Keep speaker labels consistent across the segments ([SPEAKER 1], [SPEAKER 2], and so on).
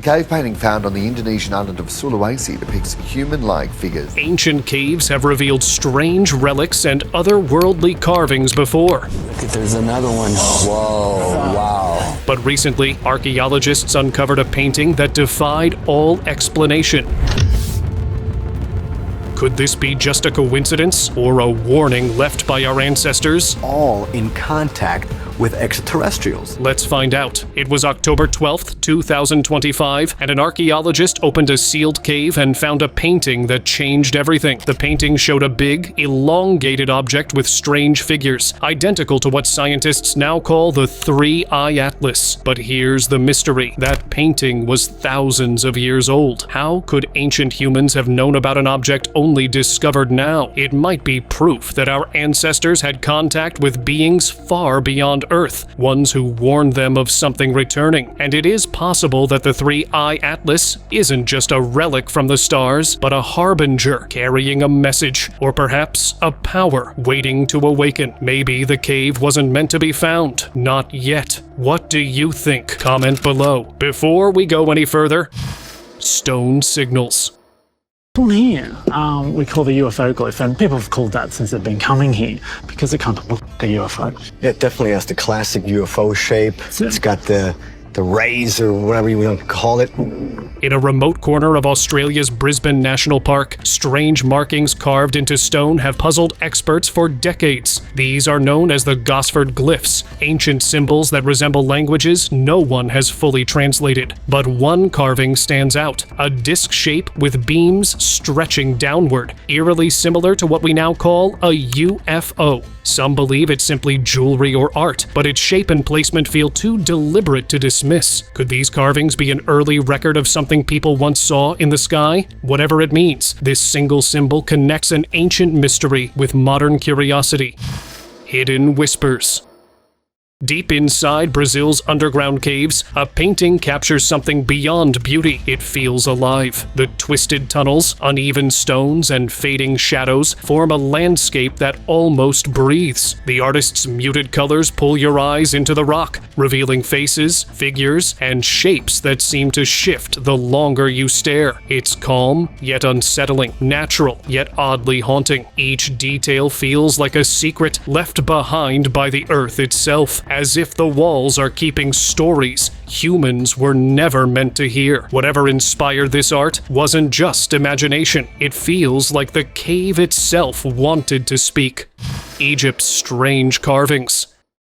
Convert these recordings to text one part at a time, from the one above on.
[SPEAKER 1] The cave painting found on the Indonesian island of Sulawesi depicts human-like figures.
[SPEAKER 2] Ancient caves have revealed strange relics and otherworldly carvings before.
[SPEAKER 3] Look, there's another one. Whoa, wow.
[SPEAKER 2] But recently, archaeologists uncovered a painting that defied all explanation. Could this be just a coincidence or a warning left by our ancestors?
[SPEAKER 4] All in contact with extraterrestrials.
[SPEAKER 2] Let's find out. It was October 12th, 2025, and an archaeologist opened a sealed cave and found a painting that changed everything. The painting showed a big, elongated object with strange figures, identical to what scientists now call the Three-Eye Atlas. But here's the mystery. That painting was thousands of years old. How could ancient humans have known about an object only discovered now? It might be proof that our ancestors had contact with beings far beyond Earth, ones who warned them of something returning. And it is possible that the Three-Eye Atlas isn't just a relic from the stars, but a harbinger carrying a message, or perhaps a power waiting to awaken. Maybe the cave wasn't meant to be found. Not yet. What do you think? Comment below. Before we go any further, stone signals.
[SPEAKER 5] One here, we call the UFO glyph, and people have called that since they've been coming here because it kind of looks like a UFO.
[SPEAKER 4] It definitely has the classic UFO shape. It's got the rays or whatever you want to call it.
[SPEAKER 2] In a remote corner of Australia's Brisbane National Park, strange markings carved into stone have puzzled experts for decades. These are known as the Gosford glyphs, ancient symbols that resemble languages no one has fully translated. But one carving stands out, a disc shape with beams stretching downward, eerily similar to what we now call a UFO. Some believe it's simply jewelry or art, but its shape and placement feel too deliberate to dismiss. Could these carvings be an early record of something people once saw in the sky? Whatever it means, this single symbol connects an ancient mystery with modern curiosity. Hidden whispers. Deep inside Brazil's underground caves, a painting captures something beyond beauty. It feels alive. The twisted tunnels, uneven stones, and fading shadows form a landscape that almost breathes. The artist's muted colors pull your eyes into the rock, revealing faces, figures, and shapes that seem to shift the longer you stare. It's calm, yet unsettling, natural, yet oddly haunting. Each detail feels like a secret left behind by the earth itself, as if the walls are keeping stories humans were never meant to hear. Whatever inspired this art wasn't just imagination. It feels like the cave itself wanted to speak. Egypt's strange carvings.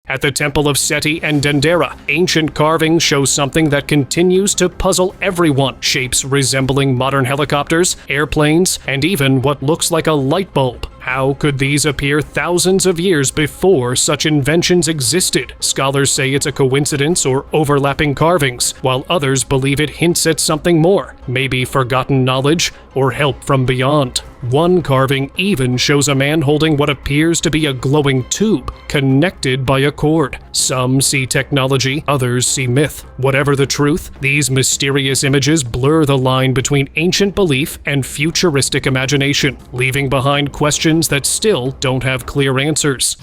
[SPEAKER 2] At the Temple of Seti and Dendera, ancient carvings show something that continues to puzzle everyone. Shapes resembling modern helicopters, airplanes, and even what looks like a light bulb. How could these appear thousands of years before such inventions existed? Scholars say it's a coincidence or overlapping carvings, while others believe it hints at something more, maybe forgotten knowledge or help from beyond. One carving even shows a man holding what appears to be a glowing tube, connected by a cord. Some see technology, others see myth. Whatever the truth, these mysterious images blur the line between ancient belief and futuristic imagination, leaving behind questions that still don't have clear answers.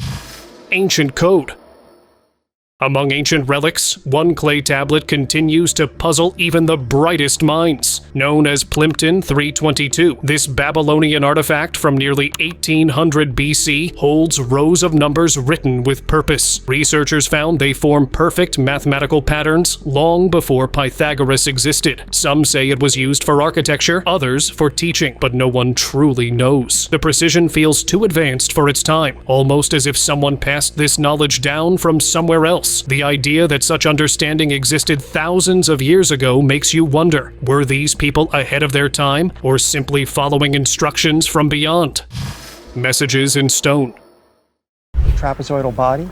[SPEAKER 2] Ancient code. Among ancient relics, one clay tablet continues to puzzle even the brightest minds. Known as Plimpton 322, this Babylonian artifact from nearly 1800 BC holds rows of numbers written with purpose. Researchers found they form perfect mathematical patterns long before Pythagoras existed. Some say it was used for architecture, others for teaching, but no one truly knows. The precision feels too advanced for its time, almost as if someone passed this knowledge down from somewhere else. The idea that such understanding existed thousands of years ago makes you wonder, were these people ahead of their time, or simply following instructions from beyond? Messages in stone.
[SPEAKER 6] Trapezoidal body,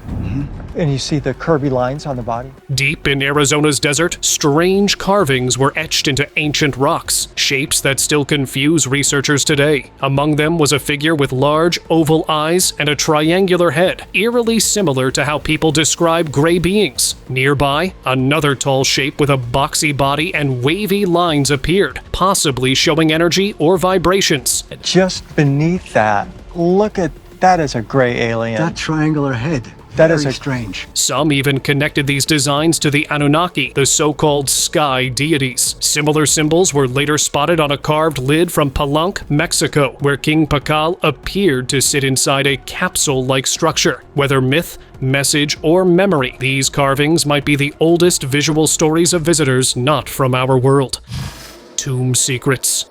[SPEAKER 6] and you see the curvy lines on the body.
[SPEAKER 2] Deep in Arizona's desert, strange carvings were etched into ancient rocks, shapes that still confuse researchers today. Among them was a figure with large oval eyes and a triangular head, eerily similar to how people describe gray beings. Nearby, another tall shape with a boxy body and wavy lines appeared, possibly showing energy or vibrations.
[SPEAKER 6] Just beneath that, look at that as a gray alien.
[SPEAKER 4] That triangular head,
[SPEAKER 6] That is
[SPEAKER 7] Very
[SPEAKER 6] a
[SPEAKER 7] strange.
[SPEAKER 2] Some even connected these designs to the Anunnaki, the so-called sky deities. Similar symbols were later spotted on a carved lid from Palenque, Mexico, where King Pakal appeared to sit inside a capsule-like structure. Whether myth, message, or memory, these carvings might be the oldest visual stories of visitors not from our world. Tomb secrets.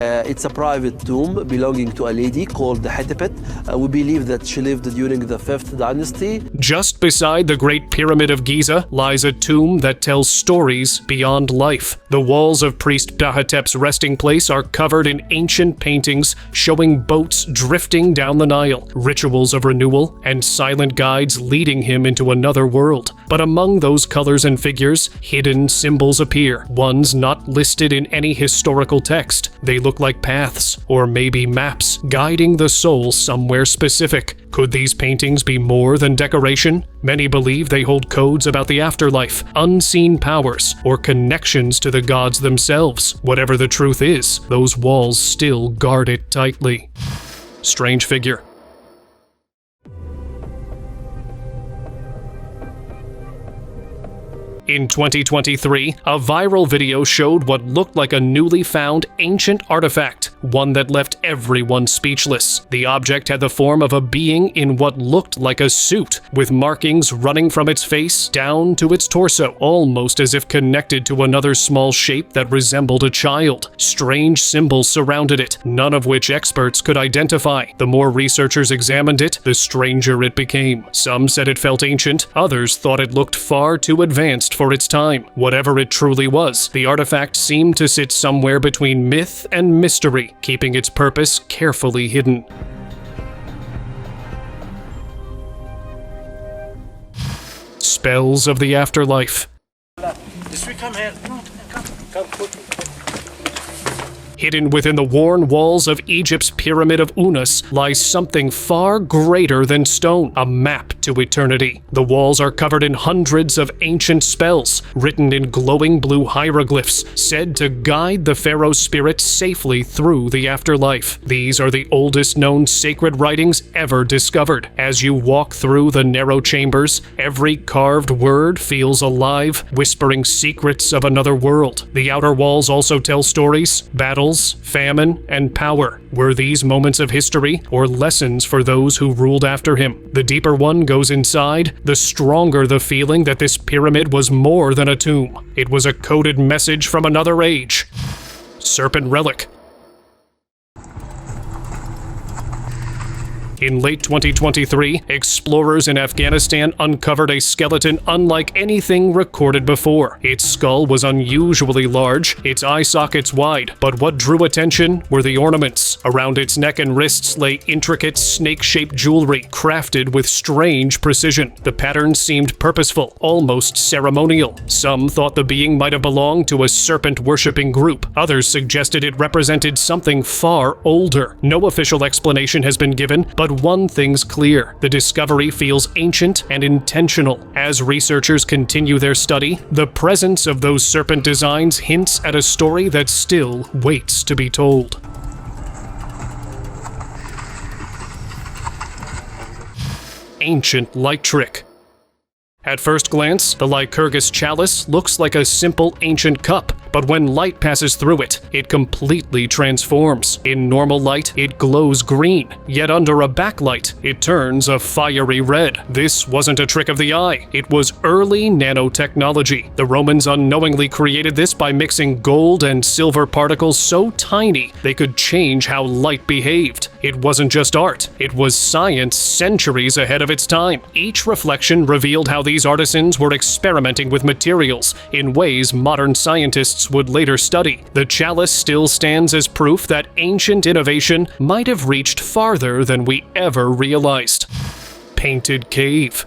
[SPEAKER 8] It's a private tomb belonging to a lady called Hatipet. We believe that she lived during the 5th dynasty.
[SPEAKER 2] Just beside the Great Pyramid of Giza lies a tomb that tells stories beyond life. The walls of Priest Dahatep's resting place are covered in ancient paintings showing boats drifting down the Nile, rituals of renewal, and silent guides leading him into another world. But among those colors and figures, hidden symbols appear, ones not listed in any historical text. They look like paths, or maybe maps, guiding the soul somewhere specific. Could these paintings be more than decoration? Many believe they hold codes about the afterlife, unseen powers, or connections to the gods themselves. Whatever the truth is, those walls still guard it tightly. Strange figure. In 2023, a viral video showed what looked like a newly found ancient artifact, one that left everyone speechless. The object had the form of a being in what looked like a suit, with markings running from its face down to its torso, almost as if connected to another small shape that resembled a child. Strange symbols surrounded it, none of which experts could identify. The more researchers examined it, the stranger it became. Some said it felt ancient, others thought it looked far too advanced for its time. Whatever it truly was, the artifact seemed to sit somewhere between myth and mystery, keeping its purpose carefully hidden. Spells of the afterlife. Hidden within the worn walls of Egypt's Pyramid of Unas lies something far greater than stone, a map to eternity. The walls are covered in hundreds of ancient spells, written in glowing blue hieroglyphs, said to guide the pharaoh's spirit safely through the afterlife. These are the oldest known sacred writings ever discovered. As you walk through the narrow chambers, every carved word feels alive, whispering secrets of another world. The outer walls also tell stories, battles, famine, and power. Were these moments of history or lessons for those who ruled after him? The deeper one goes inside, the stronger the feeling that this pyramid was more than a tomb. It was a coded message from another age. Serpent relic. In late 2023, explorers in Afghanistan uncovered a skeleton unlike anything recorded before. Its skull was unusually large, its eye sockets wide, but what drew attention were the ornaments. Around its neck and wrists lay intricate snake-shaped jewelry, crafted with strange precision. The patterns seemed purposeful, almost ceremonial. Some thought the being might have belonged to a serpent-worshipping group. Others suggested it represented something far older. No official explanation has been given, but one thing's clear: the discovery feels ancient and intentional. As researchers continue their study, the presence of those serpent designs hints at a story that still waits to be told. Ancient light trick. At first glance, the Lycurgus chalice looks like a simple ancient cup, but when light passes through it, it completely transforms. In normal light, it glows green, yet under a backlight, it turns a fiery red. This wasn't a trick of the eye, it was early nanotechnology. The Romans unknowingly created this by mixing gold and silver particles so tiny they could change how light behaved. It wasn't just art, it was science centuries ahead of its time. Each reflection revealed how these artisans were experimenting with materials in ways modern scientists would later study. The chalice still stands as proof that ancient innovation might have reached farther than we ever realized. Painted cave.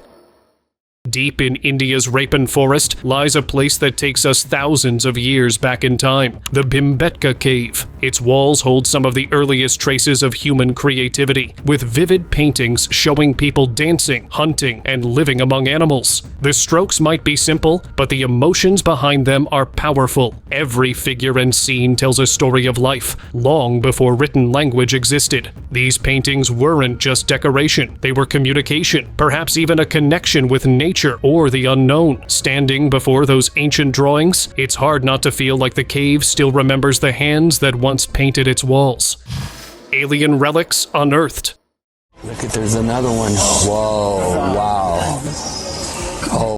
[SPEAKER 2] Deep in India's Rapin forest lies a place that takes us thousands of years back in time, the Bhimbetka Cave. Its walls hold some of the earliest traces of human creativity, with vivid paintings showing people dancing, hunting, and living among animals. The strokes might be simple, but the emotions behind them are powerful. Every figure and scene tells a story of life, long before written language existed. These paintings weren't just decoration, they were communication, perhaps even a connection with nature or the unknown. Standing before those ancient drawings, it's hard not to feel like the cave still remembers the hands that once painted its walls. Alien relics unearthed.
[SPEAKER 3] Look at, there's another one. Whoa, wow.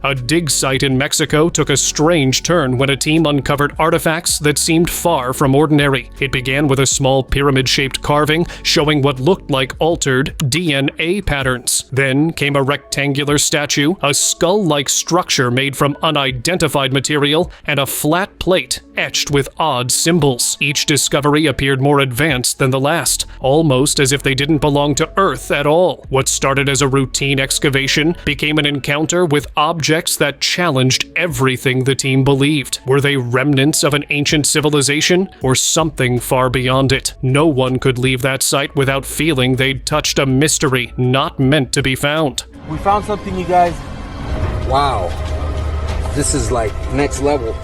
[SPEAKER 2] A dig site in Mexico took a strange turn when a team uncovered artifacts that seemed far from ordinary. It began with a small pyramid-shaped carving showing what looked like altered DNA patterns. Then came a rectangular statue, a skull-like structure made from unidentified material, and a flat plate etched with odd symbols. Each discovery appeared more advanced than the last, almost as if they didn't belong to Earth at all. What started as a routine excavation became an encounter with objects that challenged everything the team believed. Were they remnants of an ancient civilization or something far beyond it? No one could leave that site without feeling they'd touched a mystery not meant to be found.
[SPEAKER 7] We found something, you guys.
[SPEAKER 3] Wow. This is like next level.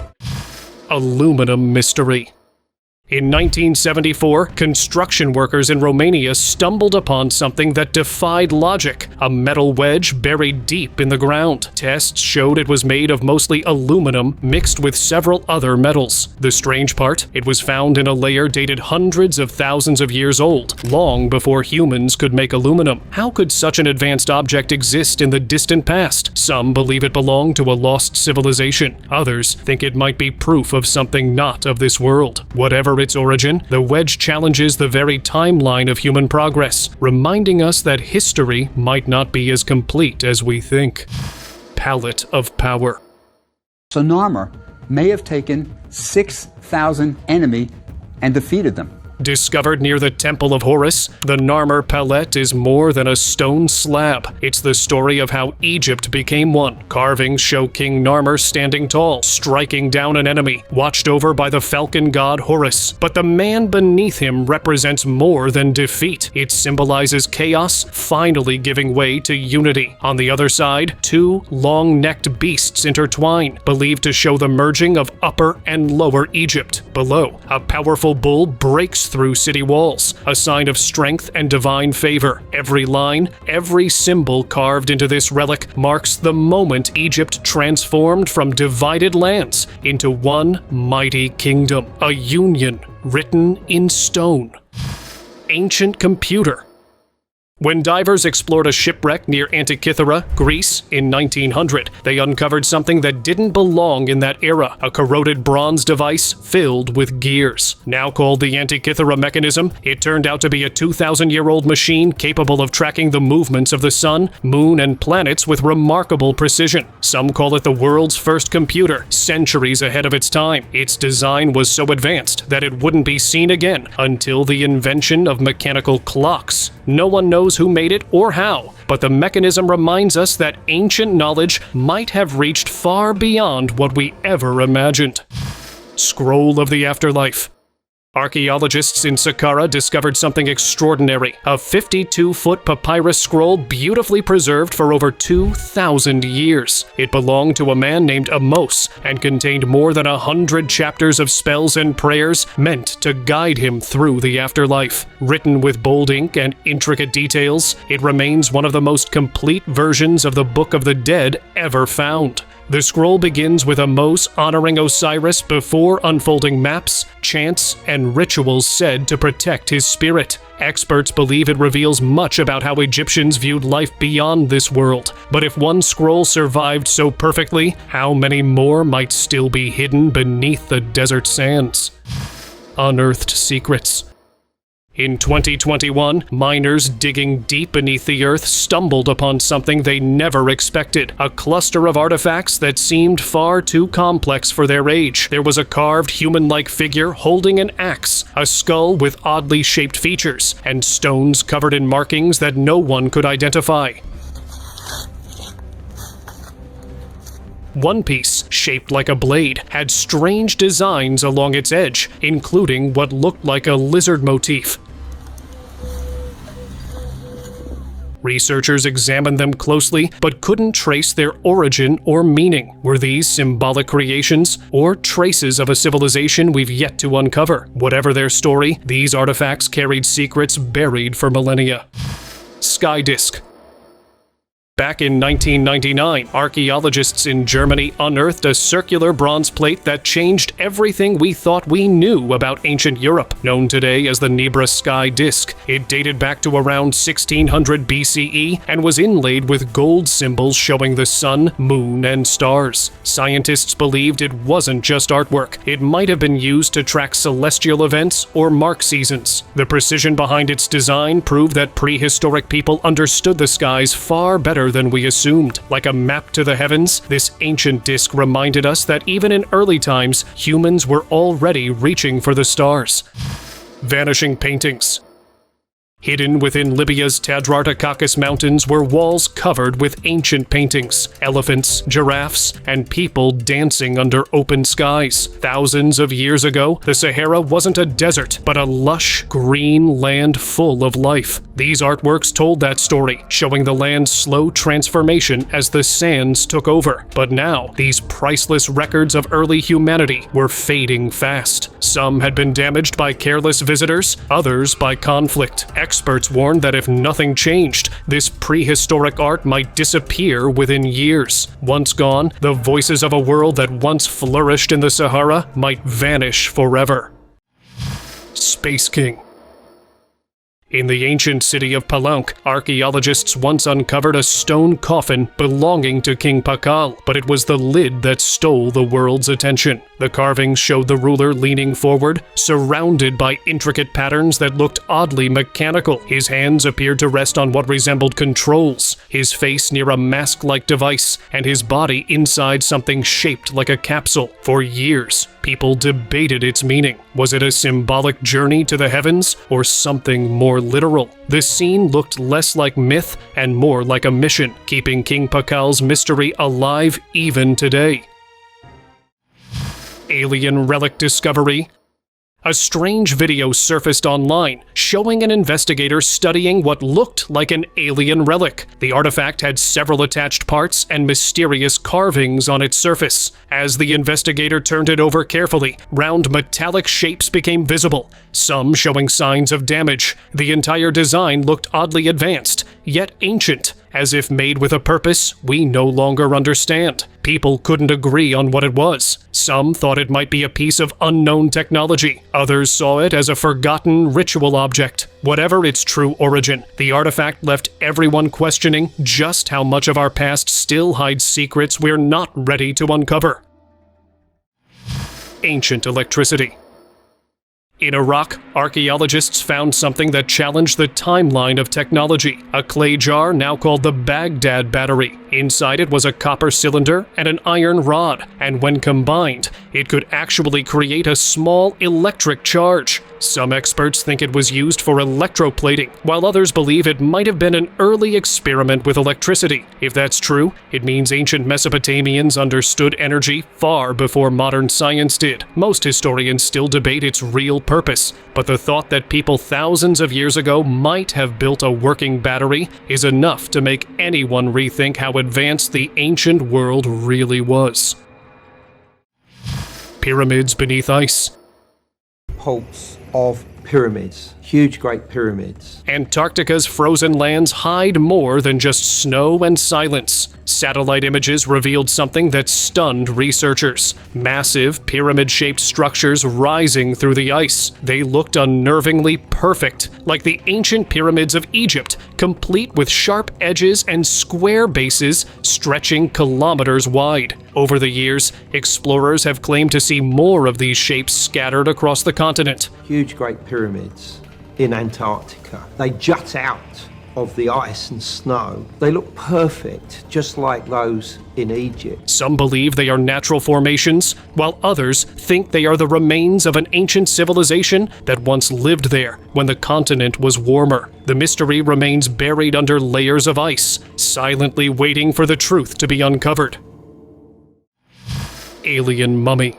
[SPEAKER 2] Aluminum mystery. In 1974, construction workers in Romania stumbled upon something that defied logic, a metal wedge buried deep in the ground. Tests showed it was made of mostly aluminum mixed with several other metals. The strange part, it was found in a layer dated hundreds of thousands of years old, long before humans could make aluminum. How could such an advanced object exist in the distant past? Some believe it belonged to a lost civilization. Others think it might be proof of something not of this world. Whatever its origin, the wedge challenges the very timeline of human progress, reminding us that history might not be as complete as we think. Palette of power.
[SPEAKER 9] So Narmer may have taken 6,000 enemy and defeated them.
[SPEAKER 2] Discovered near the Temple of Horus, the Narmer palette is more than a stone slab. It's the story of how Egypt became one. Carvings show King Narmer standing tall, striking down an enemy, watched over by the falcon god Horus. But the man beneath him represents more than defeat. It symbolizes chaos finally giving way to unity. On the other side, two long-necked beasts intertwine, believed to show the merging of Upper and Lower Egypt. Below, a powerful bull breaks through city walls, a sign of strength and divine favor. Every line, every symbol carved into this relic marks the moment Egypt transformed from divided lands into one mighty kingdom, a union written in stone. Ancient computer. When divers explored a shipwreck near Antikythera, Greece, in 1900, they uncovered something that didn't belong in that era, a corroded bronze device filled with gears. Now called the Antikythera mechanism, it turned out to be a 2,000-year-old machine capable of tracking the movements of the sun, moon, and planets with remarkable precision. Some call it the world's first computer, centuries ahead of its time. Its design was so advanced that it wouldn't be seen again until the invention of mechanical clocks. No one knows who made it or how, but the mechanism reminds us that ancient knowledge might have reached far beyond what we ever imagined. Scroll of the Afterlife. Archaeologists in Saqqara discovered something extraordinary, a 52-foot papyrus scroll beautifully preserved for over 2,000 years. It belonged to a man named Amos and contained more than 100 chapters of spells and prayers meant to guide him through the afterlife. Written with bold ink and intricate details, it remains one of the most complete versions of the Book of the Dead ever found. The scroll begins with Amos honoring Osiris before unfolding maps, chants, and rituals said to protect his spirit. Experts believe it reveals much about how Egyptians viewed life beyond this world. But if one scroll survived so perfectly, how many more might still be hidden beneath the desert sands? Unearthed secrets. In 2021, miners digging deep beneath the earth stumbled upon something they never expected, a cluster of artifacts that seemed far too complex for their age. There was a carved human-like figure holding an axe, a skull with oddly shaped features, and stones covered in markings that no one could identify. One piece, shaped like a blade, had strange designs along its edge, including what looked like a lizard motif. Researchers examined them closely, but couldn't trace their origin or meaning. Were these symbolic creations, or traces of a civilization we've yet to uncover? Whatever their story, these artifacts carried secrets buried for millennia. Sky disk. Back in 1999, archaeologists in Germany unearthed a circular bronze plate that changed everything we thought we knew about ancient Europe, known today as the Nebra sky disk. It dated back to around 1600 BCE and was inlaid with gold symbols showing the sun, moon, and stars. Scientists believed it wasn't just artwork. It might have been used to track celestial events or mark seasons. The precision behind its design proved that prehistoric people understood the skies far better than we assumed. Like a map to the heavens, this ancient disk reminded us that even in early times, humans were already reaching for the stars. Vanishing paintings. Hidden within Libya's Tadrartakakis Mountains were walls covered with ancient paintings, elephants, giraffes, and people dancing under open skies. Thousands of years ago, the Sahara wasn't a desert, but a lush, green land full of life. These artworks told that story, showing the land's slow transformation as the sands took over. But now, these priceless records of early humanity were fading fast. Some had been damaged by careless visitors, others by conflict. Experts warned that if nothing changed, this prehistoric art might disappear within years. Once gone, the voices of a world that once flourished in the Sahara might vanish forever. Space King. In the ancient city of Palenque, archaeologists once uncovered a stone coffin belonging to King Pakal, but it was the lid that stole the world's attention. The carvings showed the ruler leaning forward, surrounded by intricate patterns that looked oddly mechanical. His hands appeared to rest on what resembled controls, his face near a mask-like device, and his body inside something shaped like a capsule. For years, people debated its meaning. Was it a symbolic journey to the heavens, or something more literal? The scene looked less like myth and more like a mission, keeping King Pakal's mystery alive even today. Alien relic discovery. A strange video surfaced online, showing an investigator studying what looked like an alien relic. The artifact had several attached parts and mysterious carvings on its surface. As the investigator turned it over carefully, round metallic shapes became visible, some showing signs of damage. The entire design looked oddly advanced, yet ancient, as if made with a purpose we no longer understand. People couldn't agree on what it was. Some thought it might be a piece of unknown technology. Others saw it as a forgotten ritual object. Whatever its true origin, the artifact left everyone questioning just how much of our past still hides secrets we're not ready to uncover. Ancient electricity. In Iraq, archaeologists found something that challenged the timeline of technology, a clay jar now called the Baghdad battery. Inside it was a copper cylinder and an iron rod, and when combined, it could actually create a small electric charge. Some experts think it was used for electroplating, while others believe it might have been an early experiment with electricity. If that's true, it means ancient Mesopotamians understood energy far before modern science did. Most historians still debate its real purpose, but the thought that people thousands of years ago might have built a working battery is enough to make anyone rethink how advanced the ancient world really was. Pyramids beneath ice.
[SPEAKER 7] Pulps of pyramids, huge great pyramids.
[SPEAKER 2] Antarctica's frozen lands hide more than just snow and silence. Satellite images revealed something that stunned researchers. Massive, pyramid-shaped structures rising through the ice. They looked unnervingly perfect, like the ancient pyramids of Egypt, complete with sharp edges and square bases stretching kilometers wide. Over the years, explorers have claimed to see more of these shapes scattered across the continent.
[SPEAKER 7] Huge great pyramids in Antarctica. They jut out of the ice and snow. They look perfect, just like those in Egypt.
[SPEAKER 2] Some believe they are natural formations, while others think they are the remains of an ancient civilization that once lived there when the continent was warmer. The mystery remains buried under layers of ice, silently waiting for the truth to be uncovered. alien mummy.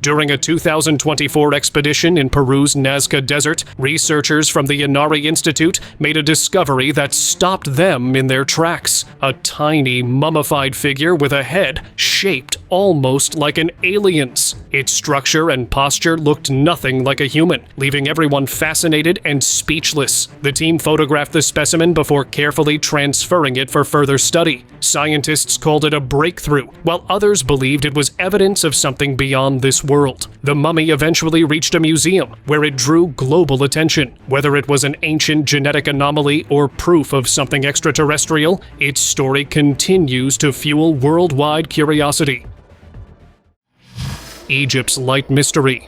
[SPEAKER 2] During a 2024 expedition in Peru's Nazca Desert, researchers from the Inari Institute made a discovery that stopped them in their tracks. A tiny, mummified figure with a head shaped almost like an alien's. Its structure and posture looked nothing like a human, leaving everyone fascinated and speechless. The team photographed the specimen before carefully transferring it for further study. Scientists called it a breakthrough, while others believed it was evidence of something beyond this world. The mummy eventually reached a museum, where it drew global attention. Whether it was an ancient genetic anomaly or proof of something extraterrestrial, its story continues to fuel worldwide curiosity. Egypt's light mystery.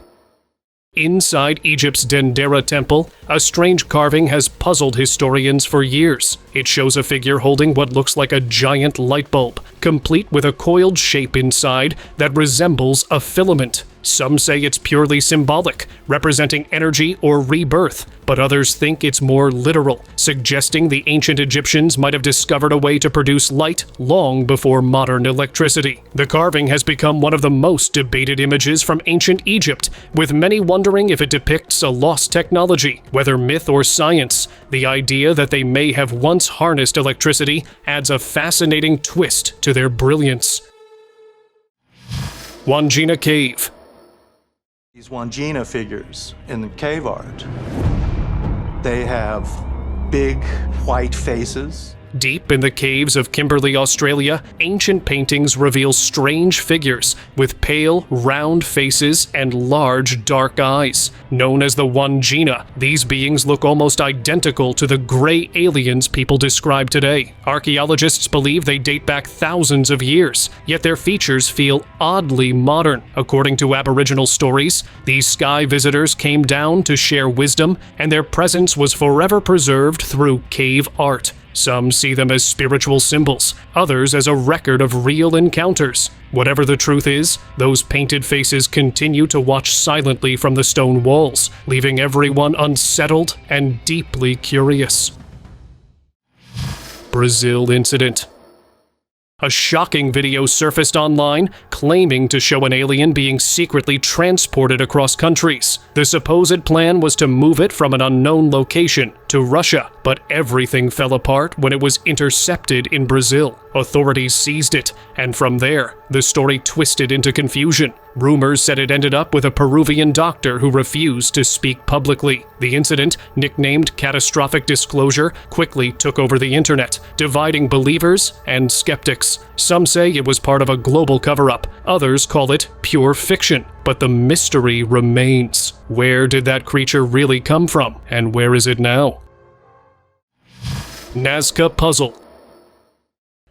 [SPEAKER 2] Inside Egypt's Dendera temple, a strange carving has puzzled historians for years. It shows a figure holding what looks like a giant light bulb, complete with a coiled shape inside that resembles a filament. Some say it's purely symbolic, representing energy or rebirth, but others think it's more literal, suggesting the ancient Egyptians might have discovered a way to produce light long before modern electricity. The carving has become one of the most debated images from ancient Egypt, with many wondering if it depicts a lost technology, whether myth or science. The idea that they may have once harnessed electricity adds a fascinating twist to their brilliance. Wandjina Cave.
[SPEAKER 10] These Wandjina figures in the cave art, they have big white faces.
[SPEAKER 2] Deep in the caves of Kimberley, Australia, ancient paintings reveal strange figures with pale, round faces and large, dark eyes. Known as the Wandjina, these beings look almost identical to the gray aliens people describe today. Archaeologists believe they date back thousands of years, yet their features feel oddly modern. According to Aboriginal stories, these sky visitors came down to share wisdom, and their presence was forever preserved through cave art. Some see them as spiritual symbols, others as a record of real encounters. Whatever the truth is, those painted faces continue to watch silently from the stone walls, leaving everyone unsettled and deeply curious. Brazil incident. A shocking video surfaced online claiming to show an alien being secretly transported across countries. The supposed plan was to move it from an unknown location to Russia, but everything fell apart when it was intercepted in Brazil. Authorities seized it, and from there, the story twisted into confusion. Rumors said it ended up with a Peruvian doctor who refused to speak publicly. The incident, nicknamed Catastrophic Disclosure, quickly took over the internet, dividing believers and skeptics. Some say it was part of a global cover-up, others call it pure fiction. But the mystery remains. Where did that creature really come from, and where is it now? Nazca Puzzle.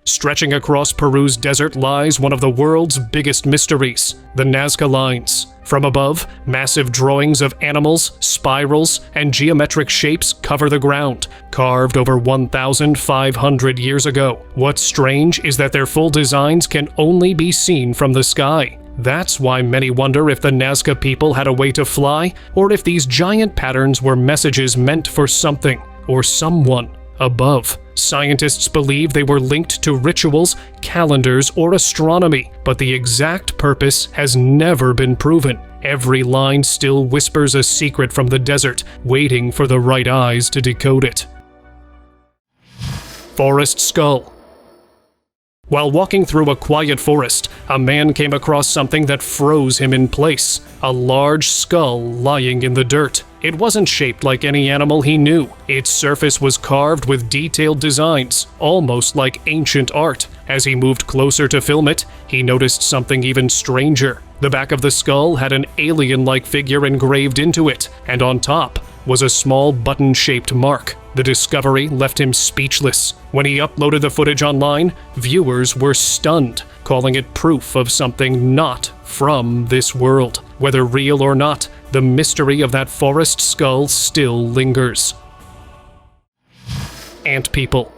[SPEAKER 2] Stretching across Peru's desert lies one of the world's biggest mysteries, the Nazca Lines. From above, massive drawings of animals, spirals, and geometric shapes cover the ground, carved over 1,500 years ago. What's strange is that their full designs can only be seen from the sky. That's why many wonder if the Nazca people had a way to fly, or if these giant patterns were messages meant for something or someone above. Scientists believe they were linked to rituals, calendars, or astronomy, but the exact purpose has never been proven. Every line still whispers a secret from the desert, waiting for the right eyes to decode it. Forest Skull. While walking through a quiet forest, a man came across something that froze him in place. A large skull lying in the dirt. It wasn't shaped like any animal he knew. Its surface was carved with detailed designs, almost like ancient art. As he moved closer to film it, he noticed something even stranger. The back of the skull had an alien-like figure engraved into it, and on top was a small button-shaped mark. The discovery left him speechless. When he uploaded the footage online, viewers were stunned, calling it proof of something not from this world. Whether real or not, the mystery of that forest skull still lingers. Ant people.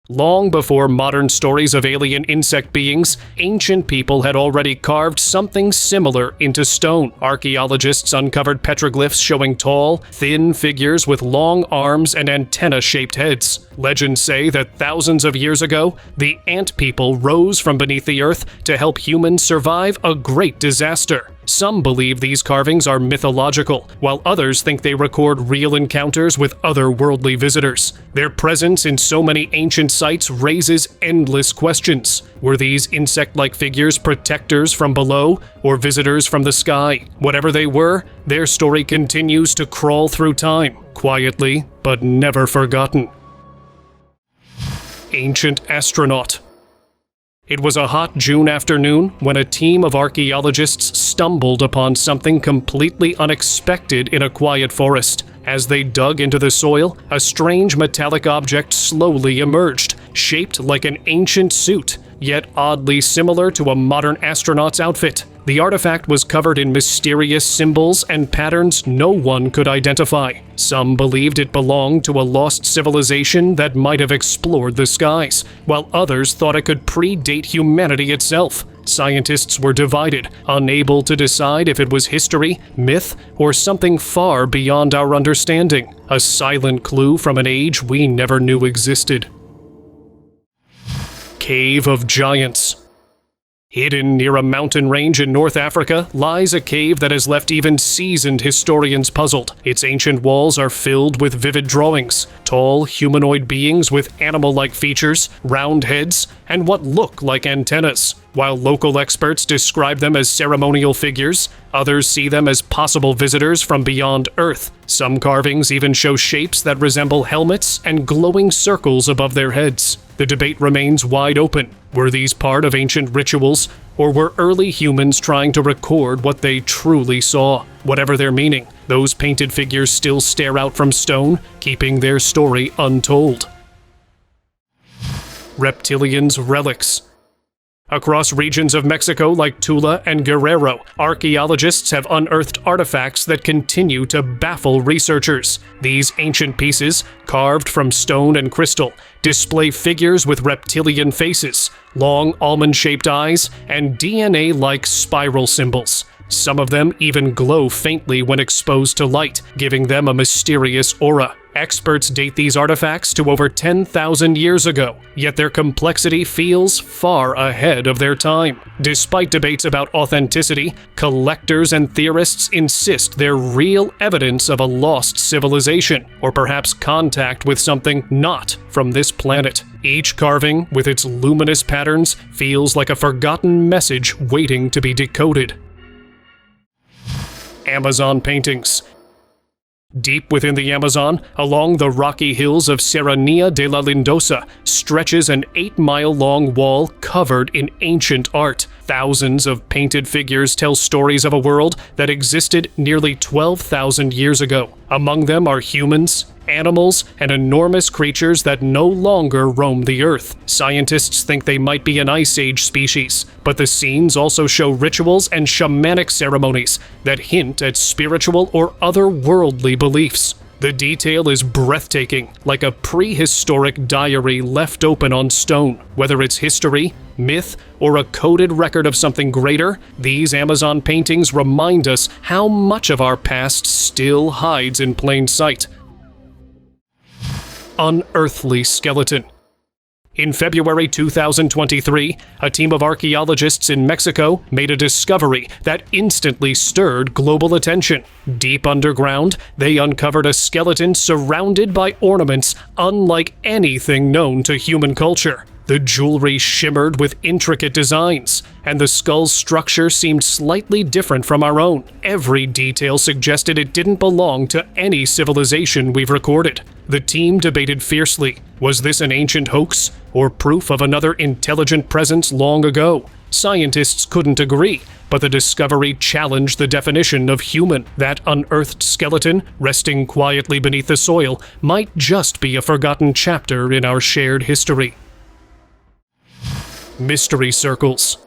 [SPEAKER 2] Long before modern stories of alien insect beings, ancient people had already carved something similar into stone. Archaeologists uncovered petroglyphs showing tall, thin figures with long arms and antenna-shaped heads. Legends say that thousands of years ago, the ant people rose from beneath the earth to help humans survive a great disaster. Some believe these carvings are mythological, while others think they record real encounters with otherworldly visitors. Their presence in so many ancient sites raises endless questions. Were these insect-like figures protectors from below, or visitors from the sky? Whatever they were, their story continues to crawl through time, quietly but never forgotten. Ancient astronaut. It was a hot June afternoon when a team of archaeologists stumbled upon something completely unexpected in a quiet forest. As they dug into the soil, a strange metallic object slowly emerged, shaped like an ancient suit, yet oddly similar to a modern astronaut's outfit. The artifact was covered in mysterious symbols and patterns no one could identify. Some believed it belonged to a lost civilization that might have explored the skies, while others thought it could predate humanity itself. Scientists were divided, unable to decide if it was history, myth, or something far beyond our understanding, a silent clue from an age we never knew existed. Cave of Giants. Hidden near a mountain range in North Africa lies a cave that has left even seasoned historians puzzled. Its ancient walls are filled with vivid drawings, tall humanoid beings with animal-like features, round heads, and what look like antennas. While local experts describe them as ceremonial figures, others see them as possible visitors from beyond Earth. Some carvings even show shapes that resemble helmets and glowing circles above their heads. The debate remains wide open. Were these part of ancient rituals, or were early humans trying to record what they truly saw? Whatever their meaning, those painted figures still stare out from stone, keeping their story untold. Reptilians' relics. Across regions of Mexico like Tula and Guerrero, archaeologists have unearthed artifacts that continue to baffle researchers. These ancient pieces, carved from stone and crystal, display figures with reptilian faces, long almond-shaped eyes, and DNA-like spiral symbols. Some of them even glow faintly when exposed to light, giving them a mysterious aura. Experts date these artifacts to over 10,000 years ago, yet their complexity feels far ahead of their time. Despite debates about authenticity, collectors and theorists insist they're real evidence of a lost civilization, or perhaps contact with something not from this planet. Each carving, with its luminous patterns, feels like a forgotten message waiting to be decoded. Amazon paintings. Deep within the Amazon, along the rocky hills of Serranía de la Lindosa, stretches an 8-mile-long wall covered in ancient art. Thousands of painted figures tell stories of a world that existed nearly 12,000 years ago. Among them are humans, animals, and enormous creatures that no longer roam the earth. Scientists think they might be an Ice Age species, but the scenes also show rituals and shamanic ceremonies that hint at spiritual or otherworldly beliefs. The detail is breathtaking, like a prehistoric diary left open on stone. Whether it's history, myth, or a coded record of something greater, these Amazon paintings remind us how much of our past still hides in plain sight. Unearthly skeleton. In February 2023, a team of archaeologists in Mexico made a discovery that instantly stirred global attention. Deep underground, they uncovered a skeleton surrounded by ornaments unlike anything known to human culture. The jewelry shimmered with intricate designs, and the skull's structure seemed slightly different from our own. Every detail suggested it didn't belong to any civilization we've recorded. The team debated fiercely. Was this an ancient hoax, or proof of another intelligent presence long ago? Scientists couldn't agree, but the discovery challenged the definition of human. That unearthed skeleton, resting quietly beneath the soil, might just be a forgotten chapter in our shared history. Mystery circles.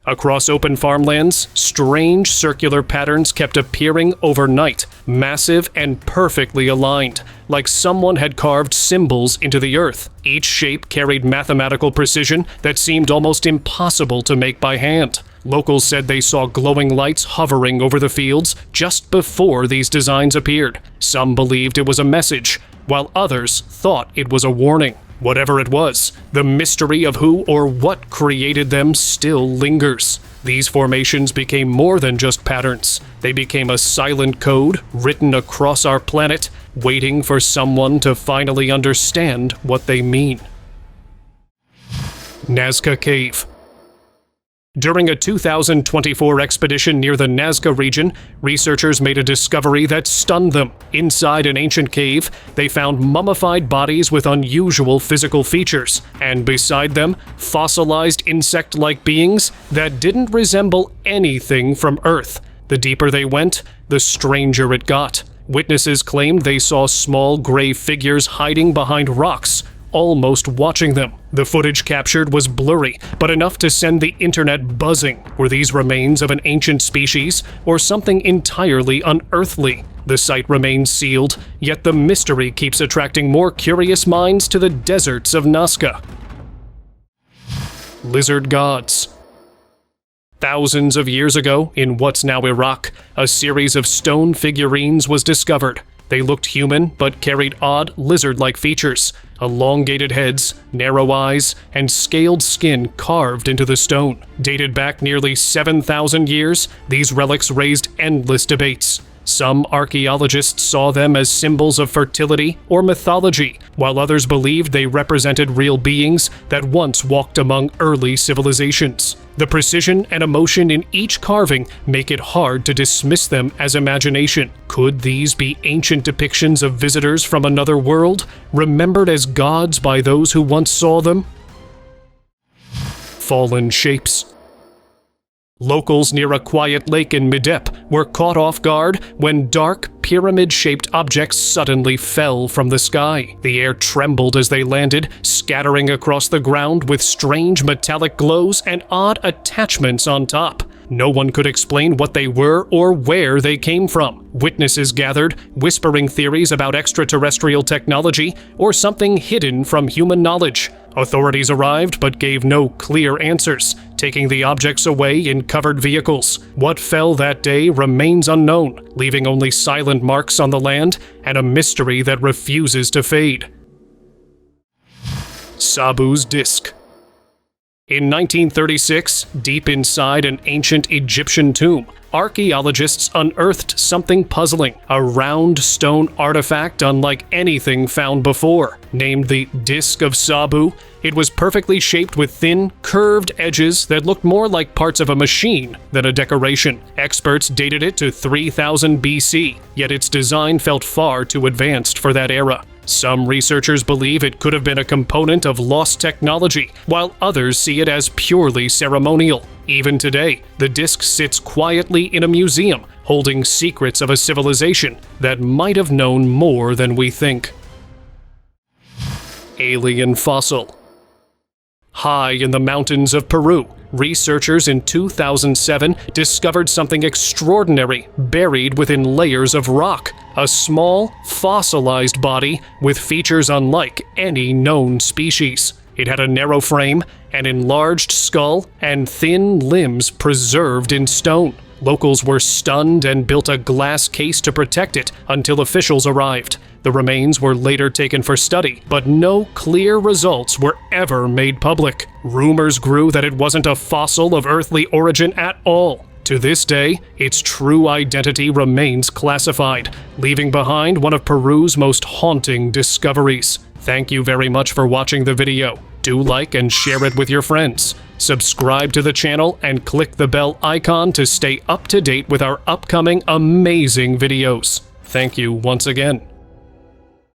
[SPEAKER 2] Across open farmlands, strange circular patterns kept appearing overnight, massive and perfectly aligned, like someone had carved symbols into the earth. Each shape carried mathematical precision that seemed almost impossible to make by hand. Locals said they saw glowing lights hovering over the fields just before these designs appeared. Some believed it was a message, while others thought it was a warning. Whatever it was, the mystery of who or what created them still lingers. These formations became more than just patterns. They became a silent code written across our planet, waiting for someone to finally understand what they mean. Nazca Cave. During a 2024 expedition near the Nazca region, researchers made a discovery that stunned them. Inside an ancient cave, they found mummified bodies with unusual physical features, and beside them, fossilized insect-like beings that didn't resemble anything from Earth. The deeper they went, the stranger it got. Witnesses claimed they saw small gray figures hiding behind rocks, almost watching them. The footage captured was blurry, but enough to send the internet buzzing. Were these remains of an ancient species, or something entirely unearthly? The site remains sealed, yet the mystery keeps attracting more curious minds to the deserts of Nazca. Lizard gods. Thousands of years ago, in what's now Iraq, a series of stone figurines was discovered. They looked human, but carried odd lizard-like features, elongated heads, narrow eyes, and scaled skin carved into the stone. Dated back nearly 7,000 years, these relics raised endless debates. Some archaeologists saw them as symbols of fertility or mythology, while others believed they represented real beings that once walked among early civilizations. The precision and emotion in each carving make it hard to dismiss them as imagination. Could these be ancient depictions of visitors from another world, remembered as gods by those who once saw them? Fallen shapes. Locals near a quiet lake in Midep were caught off guard when dark, pyramid-shaped objects suddenly fell from the sky. The air trembled as they landed, scattering across the ground with strange metallic glows and odd attachments on top. No one could explain what they were or where they came from. Witnesses gathered, whispering theories about extraterrestrial technology or something hidden from human knowledge. Authorities arrived but gave no clear answers, taking the objects away in covered vehicles. What fell that day remains unknown, leaving only silent marks on the land and a mystery that refuses to fade. Sabu's Disc. In 1936, deep inside an ancient Egyptian tomb, archaeologists unearthed something puzzling, a round stone artifact unlike anything found before. Named the Disc of Sabu, it was perfectly shaped with thin, curved edges that looked more like parts of a machine than a decoration. Experts dated it to 3000 BC, yet its design felt far too advanced for that era. Some researchers believe it could have been a component of lost technology, while others see it as purely ceremonial. Even today, the disc sits quietly in a museum, holding secrets of a civilization that might have known more than we think. Alien fossil. High in the mountains of Peru, researchers in 2007 discovered something extraordinary buried within layers of rock. A small, fossilized body with features unlike any known species. It had a narrow frame, an enlarged skull, and thin limbs preserved in stone. Locals were stunned and built a glass case to protect it until officials arrived. The remains were later taken for study, but no clear results were ever made public. Rumors grew that it wasn't a fossil of earthly origin at all. To this day, its true identity remains classified, leaving behind one of Peru's most haunting discoveries. Thank you very much for watching the video. Do like and share it with your friends. Subscribe to the channel and click the bell icon to stay up to date with our upcoming amazing videos. Thank you once again.